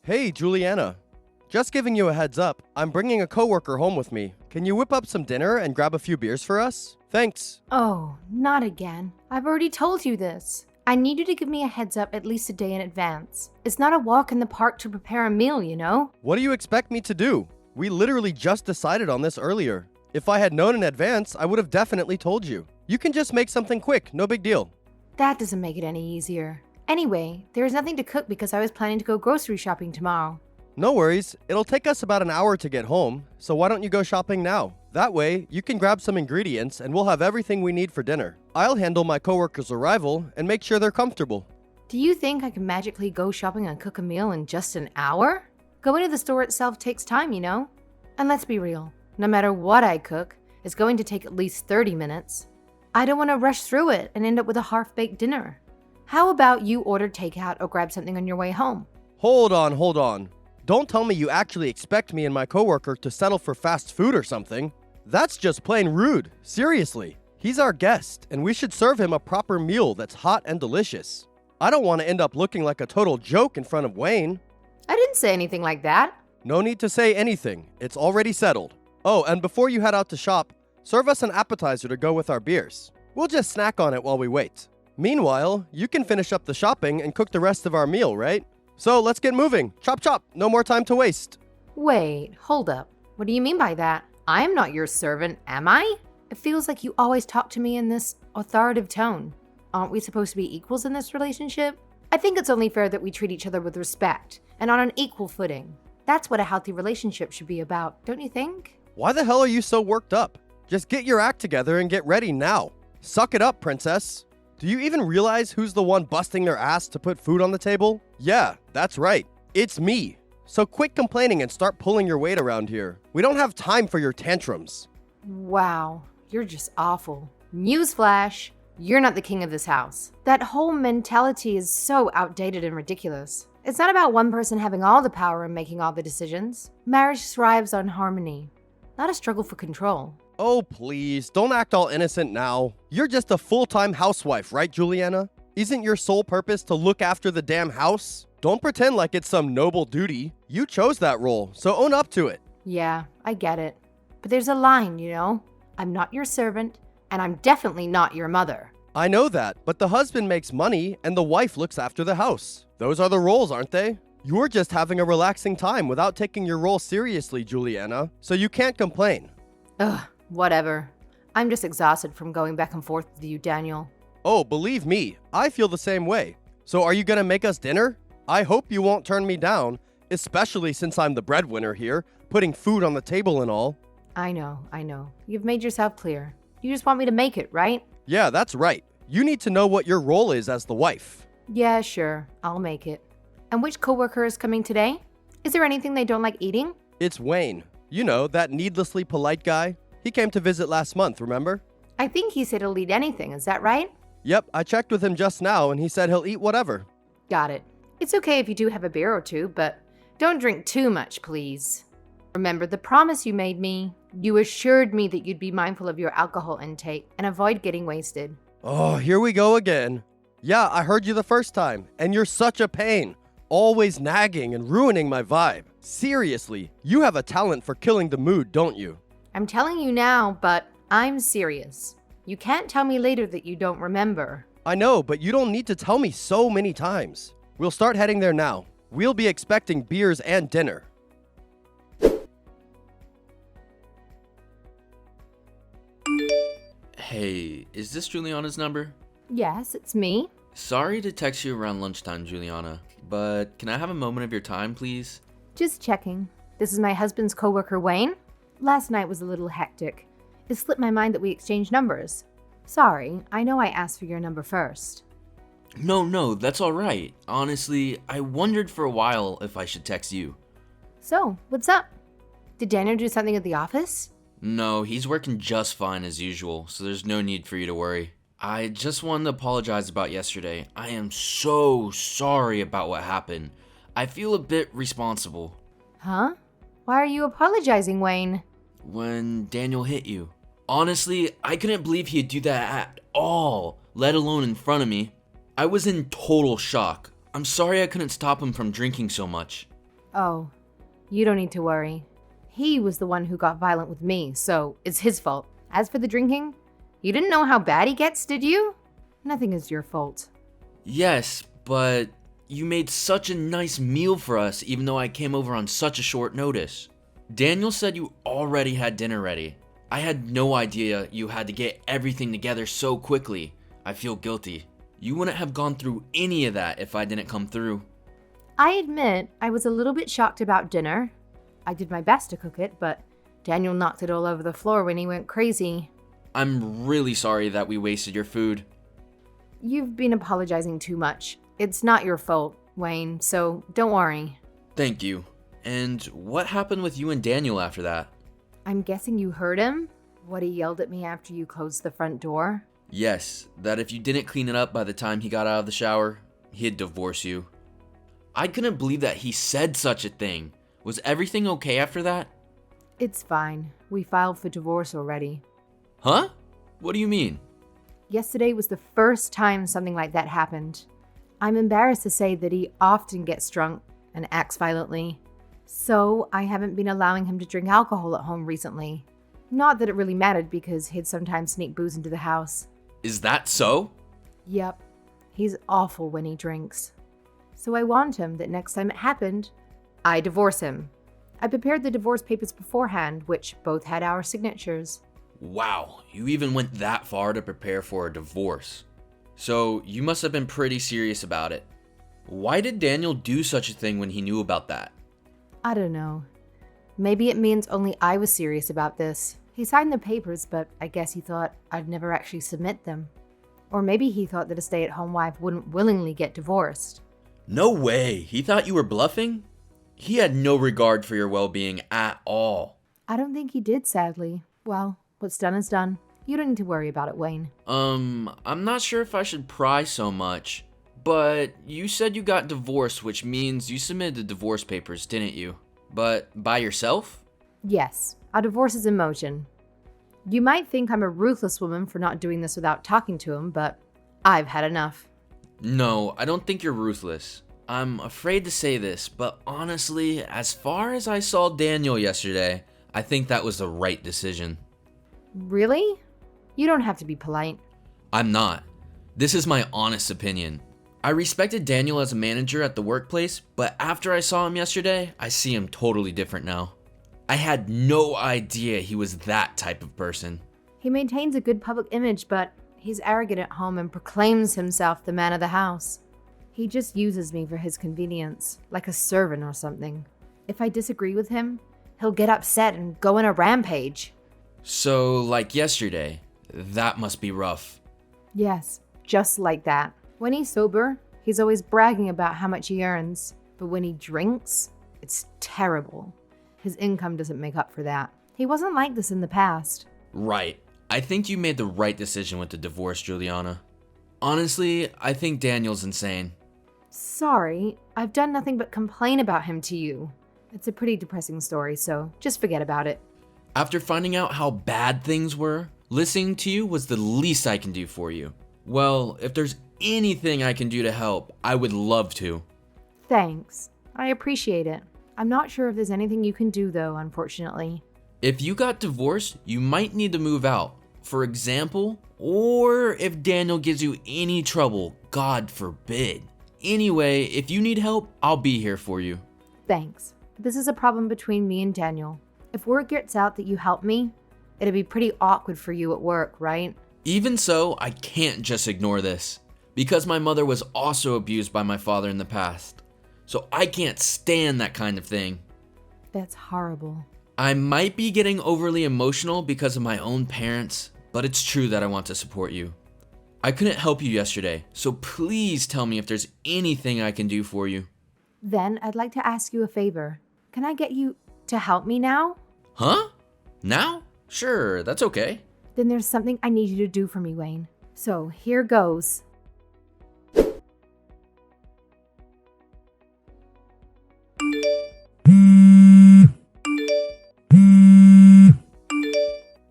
Hey, Juliana. Just giving you a heads up, I'm bringing a coworker home with me. Can you whip up some dinner and grab a few beers for us? Thanks. Oh, not again. I've already told you this. I need you to give me a heads up at least a day in advance. It's not a walk in the park to prepare a meal, you know? What do you expect me to do? We literally just decided on this earlier. If I had known in advance, I would have definitely told you. You can just make something quick, no big deal. That doesn't make it any easier. Anyway, there is nothing to cook because I was planning to go grocery shopping tomorrow. No worries, it'll take us about an hour to get home, so why don't you go shopping now? That way, you can grab some ingredients and we'll have everything we need for dinner. I'll handle my coworker's arrival and make sure they're comfortable. Do you think I can magically go shopping and cook a meal in just an hour? Going to the store itself takes time, you know? And let's be real, no matter what I cook, it's going to take at least 30 minutes. I don't want to rush through it and end up with a half-baked dinner. How about you order takeout or grab something on your way home? Hold on. Don't tell me you actually expect me and my coworker to settle for fast food or something. That's just plain rude, seriously. He's our guest, and we should serve him a proper meal that's hot and delicious. I don't want to end up looking like a total joke in front of Wayne. I didn't say anything like that. No need to say anything, it's already settled. Oh, and before you head out to shop, serve us an appetizer to go with our beers. We'll just snack on it while we wait. Meanwhile, you can finish up the shopping and cook the rest of our meal, right? So let's get moving. Chop, no more time to waste. Wait, hold up. What do you mean by that? I am not your servant, am I? It feels like you always talk to me in this authoritative tone. Aren't we supposed to be equals in this relationship? I think it's only fair that we treat each other with respect and on an equal footing. That's what a healthy relationship should be about, don't you think? Why the hell are you so worked up? Just get your act together and get ready now. Suck it up, princess. Do you even realize who's the one busting their ass to put food on the table? Yeah, that's right. It's me. So quit complaining and start pulling your weight around here. We don't have time for your tantrums. Wow, you're just awful. Newsflash, you're not the king of this house. That whole mentality is so outdated and ridiculous. It's not about one person having all the power and making all the decisions. Marriage thrives on harmony, not a struggle for control. Oh, please, don't act all innocent now. You're just a full-time housewife, right, Juliana? Isn't your sole purpose to look after the damn house? Don't pretend like it's some noble duty. You chose that role, so own up to it. Yeah, I get it. But there's a line, you know? I'm not your servant, and I'm definitely not your mother. I know that, but the husband makes money and the wife looks after the house. Those are the roles, aren't they? You're just having a relaxing time without taking your role seriously, Juliana, so you can't complain. Ugh, whatever. I'm just exhausted from going back and forth with you, Daniel. Oh, believe me, I feel the same way. So are you gonna make us dinner? I hope you won't turn me down, especially since I'm the breadwinner here, putting food on the table and all. I know. You've made yourself clear. You just want me to make it, right? Yeah, that's right. You need to know what your role is as the wife. Yeah, sure. I'll make it. And which coworker is coming today? Is there anything they don't like eating? It's Wayne. You know, that needlessly polite guy. He came to visit last month, remember? I think he said he'll eat anything, is that right? Yep, I checked with him just now and he said he'll eat whatever. Got it. It's okay if you do have a beer or two, but don't drink too much, please. Remember the promise you made me? You assured me that you'd be mindful of your alcohol intake and avoid getting wasted. Oh, here we go again. Yeah, I heard you the first time, and you're such a pain. Always nagging and ruining my vibe. Seriously, you have a talent for killing the mood, don't you? I'm telling you now, but I'm serious. You can't tell me later that you don't remember. I know, but you don't need to tell me so many times. We'll start heading there now. We'll be expecting beers and dinner. Hey, is this Juliana's number? Yes, it's me. Sorry to text you around lunchtime, Juliana, but can I have a moment of your time, please? Just checking. This is my husband's coworker, Wayne. Last night was a little hectic. It slipped my mind that we exchanged numbers. Sorry, I know I asked for your number first. No, that's alright. Honestly, I wondered for a while if I should text you. So, what's up? Did Daniel do something at the office? No, he's working just fine as usual, so there's no need for you to worry. I just wanted to apologize about yesterday. I am so sorry about what happened. I feel a bit responsible. Huh? Why are you apologizing, Wayne? When Daniel hit you. Honestly, I couldn't believe he'd do that at all, let alone in front of me. I was in total shock. I'm sorry I couldn't stop him from drinking so much. Oh, you don't need to worry. He was the one who got violent with me, so it's his fault. As for the drinking, you didn't know how bad he gets, did you? Nothing is your fault. Yes, but you made such a nice meal for us even though I came over on such a short notice. Daniel said you already had dinner ready. I had no idea you had to get everything together so quickly. I feel guilty. You wouldn't have gone through any of that if I didn't come through. I admit I was a little bit shocked about dinner. I did my best to cook it, but Daniel knocked it all over the floor when he went crazy. I'm really sorry that we wasted your food. You've been apologizing too much. It's not your fault, Wayne, so don't worry. Thank you. And what happened with you and Daniel after that? I'm guessing you heard him? What he yelled at me after you closed the front door? Yes, that if you didn't clean it up by the time he got out of the shower, he'd divorce you. I couldn't believe that he said such a thing. Was everything okay after that? It's fine. We filed for divorce already. Huh? What do you mean? Yesterday was the first time something like that happened. I'm embarrassed to say that he often gets drunk and acts violently. So I haven't been allowing him to drink alcohol at home recently. Not that it really mattered because he'd sometimes sneak booze into the house. Is that so? Yep. He's awful when he drinks. So I warned him that next time it happened, I divorce him. I prepared the divorce papers beforehand, which both had our signatures. Wow, you even went that far to prepare for a divorce. So you must have been pretty serious about it. Why did Daniel do such a thing when he knew about that? I don't know. Maybe it means only I was serious about this. He signed the papers, but I guess he thought I'd never actually submit them. Or maybe he thought that a stay-at-home wife wouldn't willingly get divorced. No way, he thought you were bluffing? He had no regard for your well-being at all. I don't think he did, sadly. Well, what's done is done. You don't need to worry about it, Wayne. I'm not sure if I should pry so much, but you said you got divorced, which means you submitted the divorce papers, didn't you? But by yourself? Yes, our divorce is in motion. You might think I'm a ruthless woman for not doing this without talking to him, but I've had enough. No, I don't think you're ruthless. I'm afraid to say this, but honestly, as far as I saw Daniel yesterday, I think that was the right decision. Really? You don't have to be polite. I'm not. This is my honest opinion. I respected Daniel as a manager at the workplace, but after I saw him yesterday, I see him totally different now. I had no idea he was that type of person. He maintains a good public image, but he's arrogant at home and proclaims himself the man of the house. He just uses me for his convenience, like a servant or something. If I disagree with him, he'll get upset and go on a rampage. So, like yesterday, that must be rough. Yes, just like that. When he's sober, he's always bragging about how much he earns, but when he drinks, it's terrible. His income doesn't make up for that. He wasn't like this in the past. Right. I think you made the right decision with the divorce, Juliana. Honestly, I think Daniel's insane. Sorry, I've done nothing but complain about him to you. It's a pretty depressing story, so just forget about it. After finding out how bad things were, listening to you was the least I can do for you. Well, if there's anything I can do to help, I would love to. Thanks. I appreciate it. I'm not sure if there's anything you can do, though, unfortunately. If you got divorced, you might need to move out, for example, or if Daniel gives you any trouble, God forbid. Anyway, if you need help, I'll be here for you. Thanks. This is a problem between me and Daniel. If word gets out that you helped me, it'd be pretty awkward for you at work, right? Even so, I can't just ignore this, because my mother was also abused by my father in the past. So I can't stand that kind of thing. That's horrible. I might be getting overly emotional because of my own parents, but it's true that I want to support you. I couldn't help you yesterday, so please tell me if there's anything I can do for you. Then I'd like to ask you a favor. Can I get you to help me now? Huh? Now? Sure, that's okay. Then there's something I need you to do for me, Wayne. So here goes.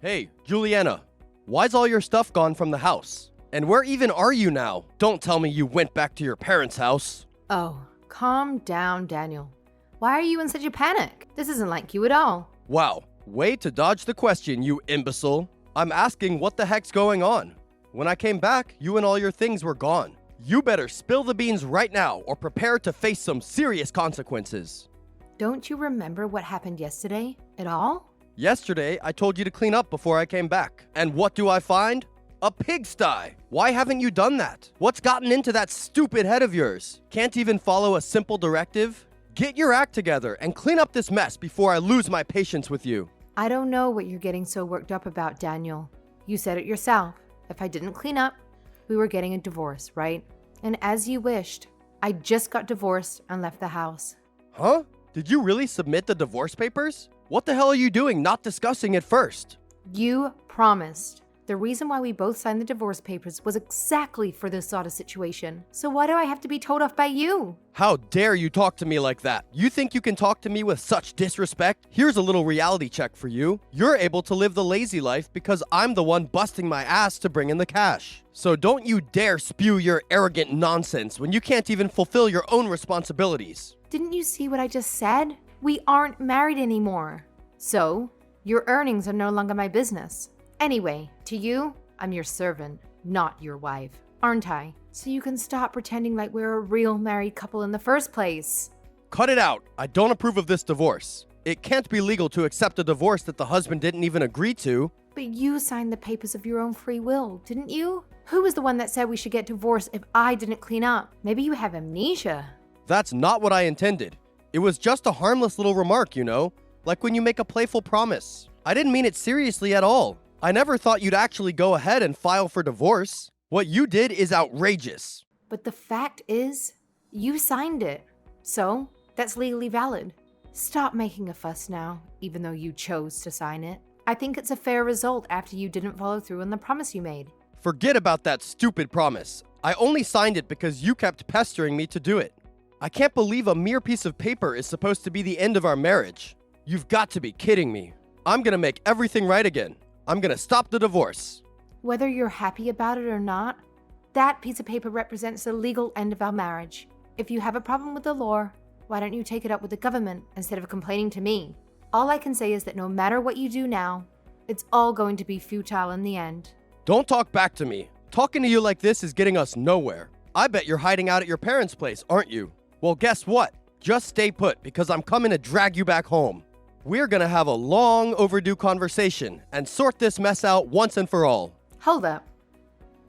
Hey, Juliana, why's all your stuff gone from the house? And where even are you now? Don't tell me you went back to your parents' house. Oh, calm down, Daniel. Why are you in such a panic? This isn't like you at all. Wow, way to dodge the question, you imbecile. I'm asking what the heck's going on. When I came back, you and all your things were gone. You better spill the beans right now or prepare to face some serious consequences. Don't you remember what happened yesterday at all? Yesterday, I told you to clean up before I came back. And what do I find? A pigsty. Why haven't you done that? What's gotten into that stupid head of yours? Can't even follow a simple directive? Get your act together and clean up this mess before I lose my patience with you. I don't know what you're getting so worked up about, Daniel. You said it yourself. If I didn't clean up, we were getting a divorce, right? And as you wished, I just got divorced and left the house. Huh? Did you really submit the divorce papers? What the hell are you doing not discussing it first? You promised. The reason why we both signed the divorce papers was exactly for this sort of situation. So why do I have to be told off by you? How dare you talk to me like that? You think you can talk to me with such disrespect? Here's a little reality check for you. You're able to live the lazy life because I'm the one busting my ass to bring in the cash. So don't you dare spew your arrogant nonsense when you can't even fulfill your own responsibilities. Didn't you see what I just said? We aren't married anymore. So, your earnings are no longer my business. Anyway, to you, I'm your servant, not your wife, aren't I? So you can stop pretending like we're a real married couple in the first place. Cut it out. I don't approve of this divorce. It can't be legal to accept a divorce that the husband didn't even agree to. But you signed the papers of your own free will, didn't you? Who was the one that said we should get divorced if I didn't clean up? Maybe you have amnesia. That's not what I intended. It was just a harmless little remark, you know? Like when you make a playful promise. I didn't mean it seriously at all. I never thought you'd actually go ahead and file for divorce. What you did is outrageous. But the fact is, you signed it. So, that's legally valid. Stop making a fuss now, even though you chose to sign it. I think it's a fair result after you didn't follow through on the promise you made. Forget about that stupid promise. I only signed it because you kept pestering me to do it. I can't believe a mere piece of paper is supposed to be the end of our marriage. You've got to be kidding me. I'm gonna make everything right again. I'm gonna stop the divorce. Whether you're happy about it or not, that piece of paper represents the legal end of our marriage. If you have a problem with the law, why don't you take it up with the government instead of complaining to me? All I can say is that no matter what you do now, it's all going to be futile in the end. Don't talk back to me. Talking to you like this is getting us nowhere. I bet you're hiding out at your parents' place, aren't you? Well, guess what? Just stay put because I'm coming to drag you back home. We're gonna have a long overdue conversation and sort this mess out once and for all. Hold up.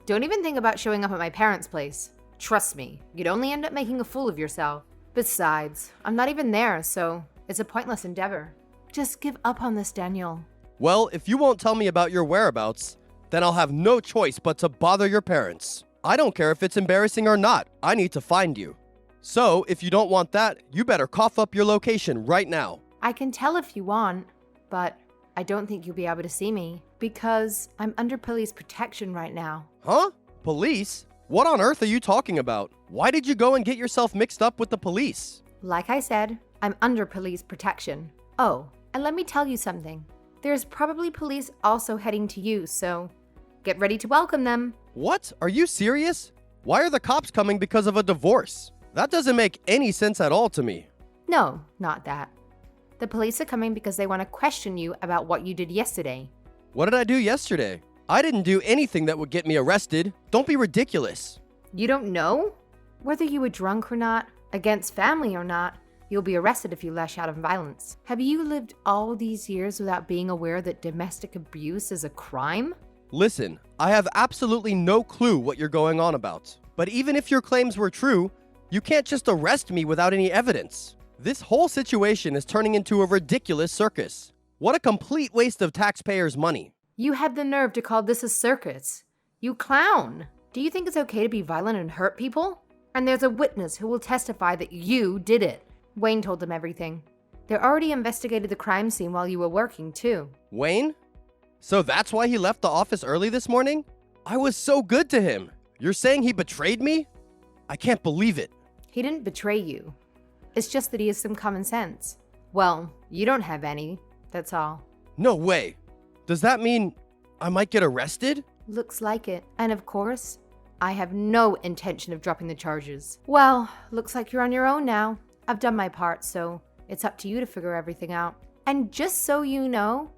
Don't even think about showing up at my parents' place. Trust me, you'd only end up making a fool of yourself. Besides, I'm not even there, so it's a pointless endeavor. Just give up on this, Daniel. Well, if you won't tell me about your whereabouts, then I'll have no choice but to bother your parents. I don't care if it's embarrassing or not. I need to find you. So, if you don't want that, you better cough up your location right now. I can tell if you want, but I don't think you'll be able to see me because I'm under police protection right now. Huh? Police? What on earth are you talking about? Why did you go and get yourself mixed up with the police? Like I said, I'm under police protection. Oh, and let me tell you something. There's probably police also heading to you, so get ready to welcome them. What? Are you serious? Why are the cops coming because of a divorce? That doesn't make any sense at all to me. No, not that. The police are coming because they want to question you about what you did yesterday. What did I do yesterday? I didn't do anything that would get me arrested. Don't be ridiculous. You don't know? Whether you were drunk or not, against family or not, you'll be arrested if you lash out in violence. Have you lived all these years without being aware that domestic abuse is a crime? Listen, I have absolutely no clue what you're going on about. But even if your claims were true, you can't just arrest me without any evidence. This whole situation is turning into a ridiculous circus. What a complete waste of taxpayers' money. You had the nerve to call this a circus. You clown. Do you think it's okay to be violent and hurt people? And there's a witness who will testify that you did it. Wayne told them everything. They already investigated the crime scene while you were working, too. Wayne? So that's why he left the office early this morning? I was so good to him. You're saying he betrayed me? I can't believe it. He didn't betray you. It's just that he has some common sense. Well, you don't have any, that's all. No way. Does that mean I might get arrested? Looks like it. And of course, I have no intention of dropping the charges. Well, looks like you're on your own now. I've done my part, so It's up to you to figure everything out. And just so you know,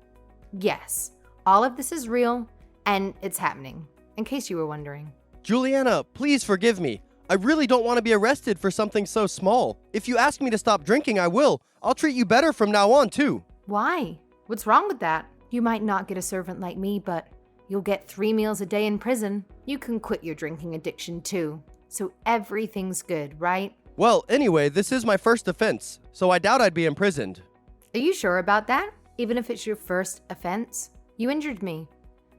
yes, all of this is real and it's happening, in case you were wondering. Juliana, please forgive me. I really don't want to be arrested for something so small. If you ask me to stop drinking, I will. I'll treat you better from now on, too. Why? What's wrong with that? You might not get a servant like me, but you'll get 3 meals a day in prison. You can quit your drinking addiction, too. So everything's good, right? Well, anyway, this is my first offense, so I doubt I'd be imprisoned. Are you sure about that? Even if it's your first offense? You injured me.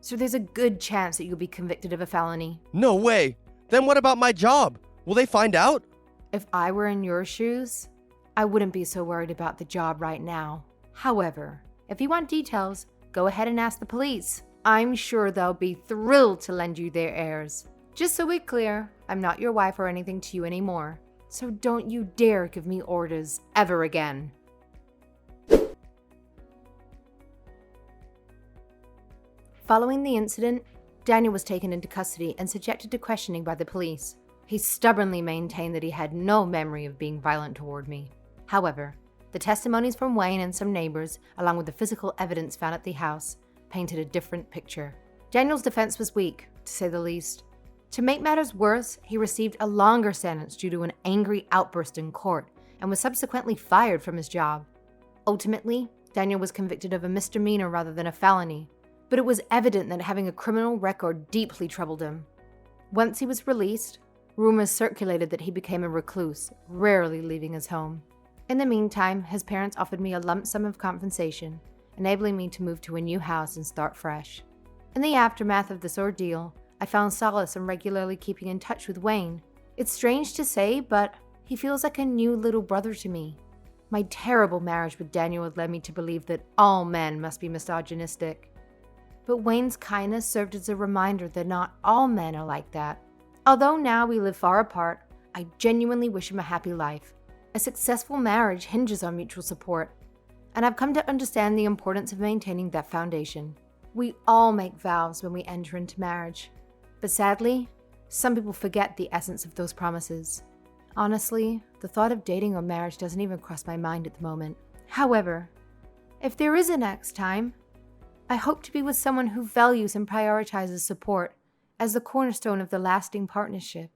So there's a good chance that you'll be convicted of a felony. No way. Then what about my job? Will they find out? If I were in your shoes, I wouldn't be so worried about the job right now. However, if you want details, go ahead and ask the police. I'm sure they'll be thrilled to lend you their heirs. Just so we're clear, I'm not your wife or anything to you anymore. So don't you dare give me orders ever again. Following the incident, Daniel was taken into custody and subjected to questioning by the police. He stubbornly maintained that he had no memory of being violent toward me. However, the testimonies from Wayne and some neighbors, along with the physical evidence found at the house, painted a different picture. Daniel's defense was weak, to say the least. To make matters worse, he received a longer sentence due to an angry outburst in court and was subsequently fired from his job. Ultimately, Daniel was convicted of a misdemeanor rather than a felony, but it was evident that having a criminal record deeply troubled him. Once he was released, rumors circulated that he became a recluse, rarely leaving his home. In the meantime, his parents offered me a lump sum of compensation, enabling me to move to a new house and start fresh. In the aftermath of this ordeal, I found solace in regularly keeping in touch with Wayne. It's strange to say, but he feels like a new little brother to me. My terrible marriage with Daniel had led me to believe that all men must be misogynistic. But Wayne's kindness served as a reminder that not all men are like that. Although now we live far apart, I genuinely wish him a happy life. A successful marriage hinges on mutual support, and I've come to understand the importance of maintaining that foundation. We all make vows when we enter into marriage, but sadly, some people forget the essence of those promises. Honestly, the thought of dating or marriage doesn't even cross my mind at the moment. However, if there is a next time, I hope to be with someone who values and prioritizes support as the cornerstone of the lasting partnership.